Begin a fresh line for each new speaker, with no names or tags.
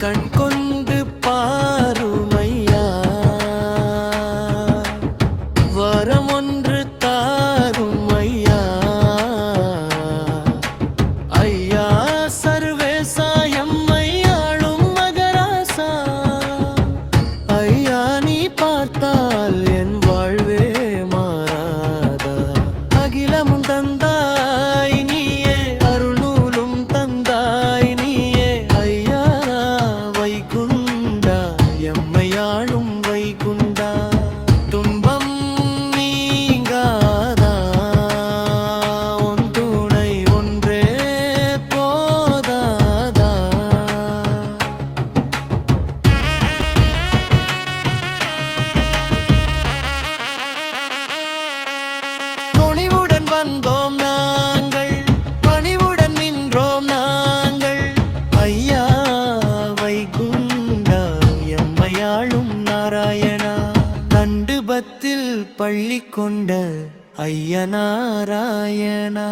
கண் கொண்டு பாருமையா வரம் ஒன்று தாரும் ஐயா ஐயா சர்வேசாயம் ஐயாளும் மகராசா ஐயா நீ பார்த்தால் என் வாழ்வே மாறாதா அகிலமும் தந்தாய் நீயே அருள்நூலும் தந்தாய் நீயே ஐயா வைகுண்டா எம்மையாளும் வைகுண்டா துன்பம் நீங்காதா உன் துணை ஒன்றே போதாதா துணிவுடன் வந்தோம் நாங்கள் பணிவுடன் நின்றோம் நாங்கள் ஐயா வைகுண்டா எம்மையாளும் நாராயணா தண்டுபத்தில் பள்ளி கொண்ட ஐயா நாராயணா